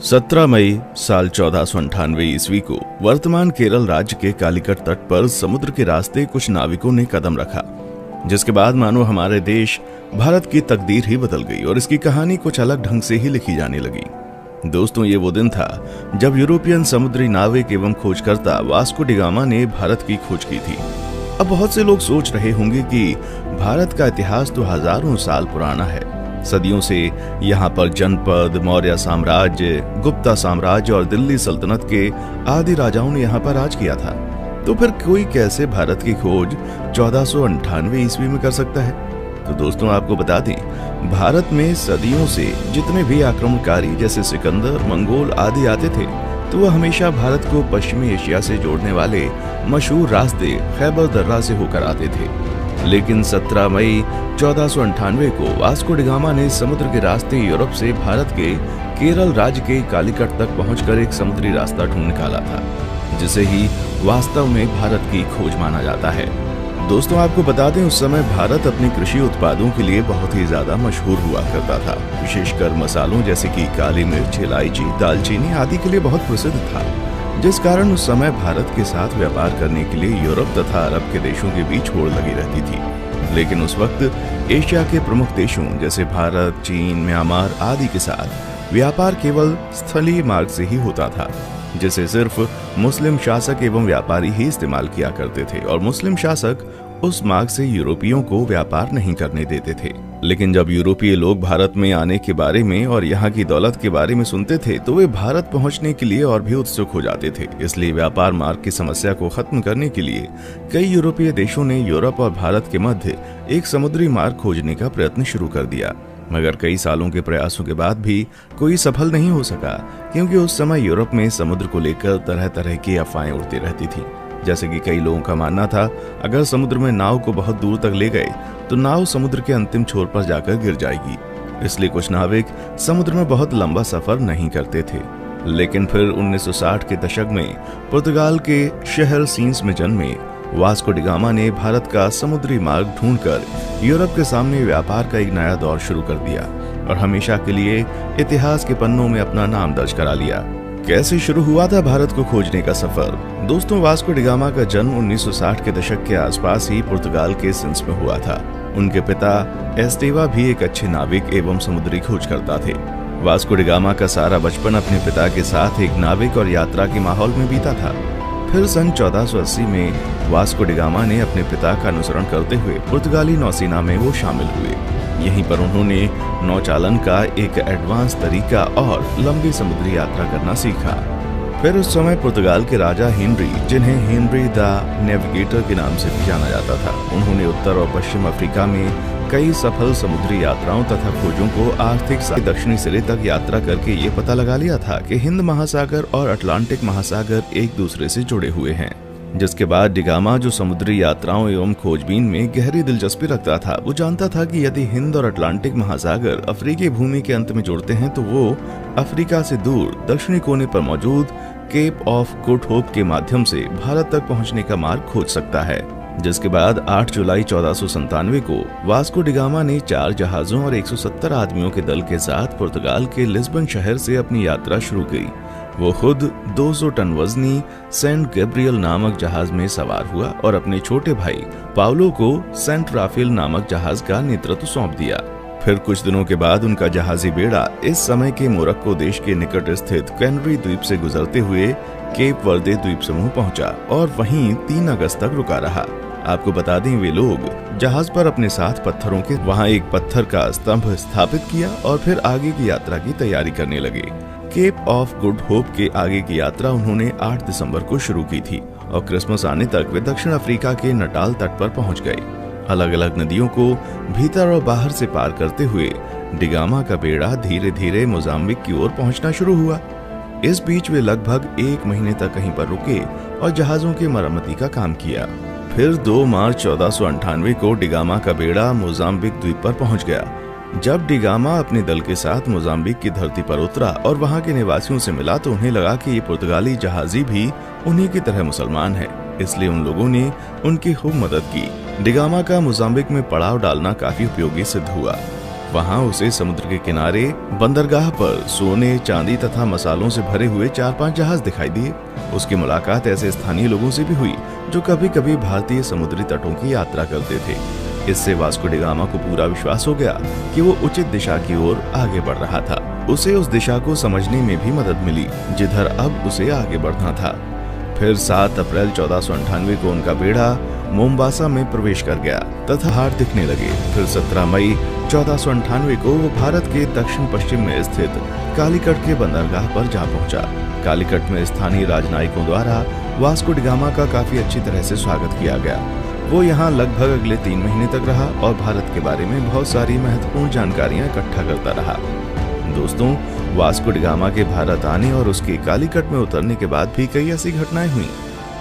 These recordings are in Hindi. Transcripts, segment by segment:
17 मई साल 1498 ईस्वी को वर्तमान केरल राज्य के कालीकट तट पर समुद्र के रास्ते कुछ नाविकों ने कदम रखा, जिसके बाद मानो हमारे देश भारत की तकदीर ही बदल गई और इसकी कहानी कुछ अलग ढंग से ही लिखी जाने लगी। दोस्तों, ये वो दिन था जब यूरोपियन समुद्री नाविक एवं खोजकर्ता वास्को डी गामा ने भारत की खोज की थी। अब बहुत से लोग सोच रहे होंगे कि भारत का इतिहास तो हजारों साल पुराना है। सदियों से यहाँ पर जनपद, मौर्य साम्राज्य, गुप्ता साम्राज्य और दिल्ली सल्तनत के आदि राजाओं ने यहाँ पर राज किया था। तो फिर कोई कैसे भारत की खोज 1498 ईस्वी में कर सकता है? तो दोस्तों, आपको बता दें, भारत में सदियों से जितने भी आक्रमणकारी जैसे सिकंदर, मंगोल आदि आते थे, तो वह हमेशा भारत को पश्चिमी एशिया से जोड़ने वाले मशहूर रास्ते खैबर दर्रा से होकर आते थे। लेकिन 17 मई 1498 को वास्को डी गामा ने समुद्र के रास्ते यूरोप से भारत के केरल राज्य के कालीकट तक पहुंचकर एक समुद्री रास्ता ढूंढ निकाला था, जिसे ही वास्तव में भारत की खोज माना जाता है। दोस्तों, आपको बता दें, उस समय भारत अपने कृषि उत्पादों के लिए बहुत ही ज्यादा मशहूर हुआ करता था। विशेषकर मसालों जैसे कि काली मिर्च, इलायची, दालचीनी आदि के लिए बहुत प्रसिद्ध था, जिस कारण उस समय भारत के साथ व्यापार करने के लिए यूरोप तथा अरब के देशों के बीच होड़ लगी रहती थी। लेकिन उस वक्त एशिया के प्रमुख देशों जैसे भारत, चीन, म्यांमार आदि के साथ व्यापार केवल स्थलीय मार्ग से ही होता था, जिसे सिर्फ मुस्लिम शासक एवं व्यापारी ही इस्तेमाल किया करते थे और मुस्लिम शासक उस मार्ग से यूरोपियों को व्यापार नहीं करने देते थे। लेकिन जब यूरोपीय लोग भारत में आने के बारे में और यहाँ की दौलत के बारे में सुनते थे, तो वे भारत पहुँचने के लिए और भी उत्सुक हो जाते थे। इसलिए व्यापार मार्ग की समस्या को खत्म करने के लिए कई यूरोपीय देशों ने यूरोप और भारत के मध्य एक समुद्री मार्ग खोजने का प्रयत्न शुरू कर दिया। मगर कई सालों के प्रयासों के बाद भी कोई सफल नहीं हो सका, क्योंकि उस समय यूरोप में समुद्र को लेकर तरह तरह की अफवाहें उड़ती रहती थी। जैसे कि कई लोगों का मानना था, अगर समुद्र में नाव को बहुत दूर तक ले गए तो नाव समुद्र के अंतिम छोर पर जाकर गिर जाएगी। इसलिए कुछ नाविक समुद्र में बहुत लंबा सफर नहीं करते थे। लेकिन फिर 1960 के दशक में पुर्तगाल के शहर सीन्स में जन्मे वास्को डी गामा ने भारत का समुद्री मार्ग ढूंढकर यूरोप के सामने व्यापार का एक नया दौर शुरू कर दिया और हमेशा के लिए इतिहास के पन्नों में अपना नाम दर्ज करा लिया। कैसे शुरू हुआ था भारत को खोजने का सफर? दोस्तों, वास्को डी गामा का जन्म 1960 के दशक के आसपास ही पुर्तगाल के सिंस में हुआ था। उनके पिता एस्टेवा भी एक अच्छे नाविक एवं समुद्री खोजकर्ता थे। वास्को डी गामा का सारा बचपन अपने पिता के साथ एक नाविक और यात्रा के माहौल में बीता था। फिर सन 1480 में वास्को डी गामा ने अपने पिता का अनुसरण करते हुए पुर्तगाली नौसेना में वो शामिल हुए। यहीं पर उन्होंने नौचालन का एक एडवांस तरीका और लंबी समुद्री यात्रा करना सीखा। फिर उस समय पुर्तगाल के राजा हेनरी, जिन्हें हेनरी द नेविगेटर के नाम से भी जाना जाता था, उन्होंने उत्तर और पश्चिम अफ्रीका में कई सफल समुद्री यात्राओं तथा खोजों को आर्थिक दक्षिणी सिरे तक यात्रा करके ये पता लगा लिया था कि हिंद महासागर और अटलांटिक महासागर एक दूसरे से जुड़े हुए हैं। जिसके बाद डी गामा, जो समुद्री यात्राओं एवं खोजबीन में गहरी दिलचस्पी रखता था, वो जानता था कि यदि हिंद और अटलांटिक महासागर अफ्रीकी भूमि के अंत में जुड़ते हैं तो वो अफ्रीका से दूर दक्षिणी कोने पर मौजूद केप ऑफ गुड होप के माध्यम से भारत तक पहुंचने का मार्ग खोज सकता है। जिसके बाद 8 जुलाई 1497 को वास्को डी गामा ने 4 जहाजों और 170 आदमियों के दल के साथ पुर्तगाल के लिस्बन शहर से अपनी यात्रा शुरू की। वो खुद 200 टन वजनी सेंट गैब्रियल नामक जहाज में सवार हुआ और अपने छोटे भाई पाउलो को सेंट राफेल नामक जहाज का नेतृत्व सौंप दिया। फिर कुछ दिनों के बाद उनका जहाजी बेड़ा इस समय के मोरक्को देश के निकट स्थित कैनरी द्वीप से गुजरते हुए केप वर्दे द्वीप समूह पहुंचा और वहीं 3 अगस्त तक रुका रहा। आपको बता दें, वे लोग जहाज पर अपने साथ पत्थरों के वहां एक पत्थर का स्तंभ स्थापित किया और फिर आगे की यात्रा की तैयारी करने लगे। केप ऑफ गुड होप के आगे की यात्रा उन्होंने 8 दिसंबर को शुरू की थी और क्रिसमस आने तक वे दक्षिण अफ्रीका के नटाल तट पर पहुंच गए। अलग अलग नदियों को भीतर और बाहर से पार करते हुए डी गामा का बेड़ा धीरे धीरे मोजाम्बिक की ओर पहुंचना शुरू हुआ। इस बीच वे लगभग 1 महीने तक कहीं पर रुके और जहाजों की मरम्मती का काम किया। फिर 2 मार्च 1498 को डी गामा का बेड़ा मोजाम्बिक द्वीप पर पहुंच गया। जब डी गामा अपने दल के साथ मोजाम्बिक की धरती पर उतरा और वहां के निवासियों से मिला, तो उन्हें लगा कि ये पुर्तगाली जहाजी भी उन्हीं की तरह मुसलमान है। इसलिए उन लोगों ने उनकी खूब मदद की। डी गामा का मोजाम्बिक में पड़ाव डालना काफी उपयोगी सिद्ध हुआ। वहां उसे समुद्र के किनारे बंदरगाह पर सोने, चांदी तथा मसालों से भरे हुए 4-5 जहाज दिखाई दिए। उसकी मुलाकात ऐसे स्थानीय लोगों से भी हुई जो कभी कभी भारतीय समुद्री तटों की यात्रा करते थे। इससे वास्को डी गामा को पूरा विश्वास हो गया कि वो उचित दिशा की ओर आगे बढ़ रहा था। उसे उस दिशा को समझने में भी मदद मिली जिधर अब उसे आगे बढ़ना था। फिर 7 अप्रैल 1498 को उनका बेड़ा मोम्बासा में प्रवेश कर गया तथा हार दिखने लगे। फिर 17 मई 1498 को वो भारत के दक्षिण पश्चिम में स्थित कालीकट के बंदरगाह पर जा पहुंचा। कालीकट में स्थानीय राजनयिकों द्वारा वास्को डी गामा का काफी अच्छी तरह से स्वागत किया गया। वो यहाँ लगभग अगले 3 महीने तक रहा और भारत के बारे में बहुत सारी महत्वपूर्ण जानकारियां इकट्ठा करता रहा। दोस्तों, वास्को डी गामा के भारत आने और उसके कालीकट में उतरने के बाद भी कई ऐसी घटनाएं हुई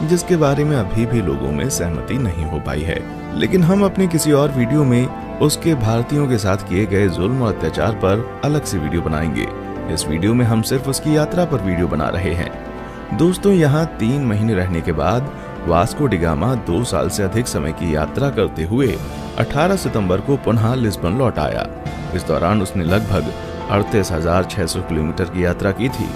जिसके बारे में अभी भी लोगों में सहमति नहीं हो पाई है। लेकिन हम अपने किसी और वीडियो में उसके भारतीयों के साथ किए गए जुल्म और अत्याचार पर अलग से वीडियो बनाएंगे। इस वीडियो में हम सिर्फ उसकी यात्रा पर वीडियो बना रहे हैं। दोस्तों, यहाँ 3 महीने रहने के बाद वास्को डी गामा 2 साल से अधिक समय की यात्रा करते हुए 18 सितंबर को पुनः लिस्बन लौट आया। इस दौरान उसने लगभग 38,600 किलोमीटर की यात्रा की थी।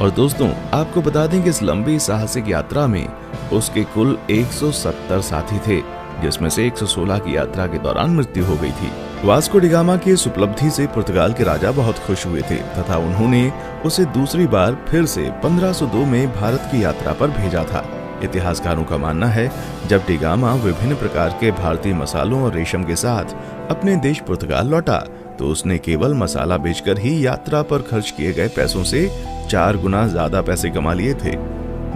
और दोस्तों, आपको बता दें कि इस लंबी साहसिक यात्रा में उसके कुल 170 साथी थे, जिसमें से 116 की यात्रा के दौरान मृत्यु हो गई थी। वास्को डी गामा की इस उपलब्धि से पुर्तगाल के राजा बहुत खुश हुए थे तथा उन्होंने उसे दूसरी बार फिर से 1502 में भारत की यात्रा पर भेजा था। इतिहासकारों का मानना है जब डी गामा विभिन्न प्रकार के भारतीय मसालों और रेशम के साथ अपने देश पुर्तगाल लौटा तो उसने केवल मसाला बेचकर ही यात्रा पर खर्च किए गए पैसों से 4 गुना ज्यादा पैसे कमा लिए थे।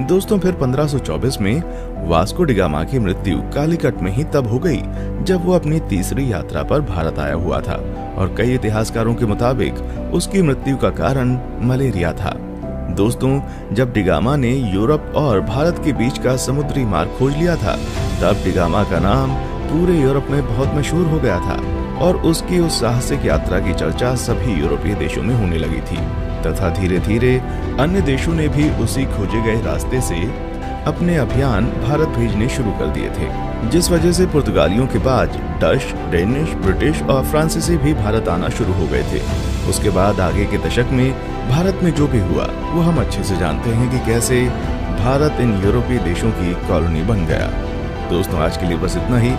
दोस्तों, फिर 1524 में वास्को डी गामा की मृत्यु कालीकट में ही तब हो गई जब वो अपनी तीसरी यात्रा पर भारत आया हुआ था और कई इतिहासकारों के मुताबिक उसकी मृत्यु का कारण मलेरिया था। दोस्तों, जब डी गामा ने यूरोप और भारत के बीच का समुद्री मार्ग खोज लिया था तब डी गामा का नाम पूरे यूरोप में बहुत मशहूर हो गया था और उसकी उस साहसिक यात्रा की चर्चा सभी यूरोपीय देशों में होने लगी थी तथा धीरे धीरे अन्य देशों ने भी उसी खोजे गए रास्ते से अपने अभियान भारत भेजने शुरू कर दिए थे, जिस वजह से पुर्तगालियों के बाद डच, डेनिश, ब्रिटिश और फ्रांसीसी भी भारत आना शुरू हो गए थे। उसके बाद आगे के दशक में भारत में जो भी हुआ वो हम अच्छे से जानते हैं कि कैसे भारत इन यूरोपीय देशों की कॉलोनी बन गया। दोस्तों, आज के लिए बस इतना ही।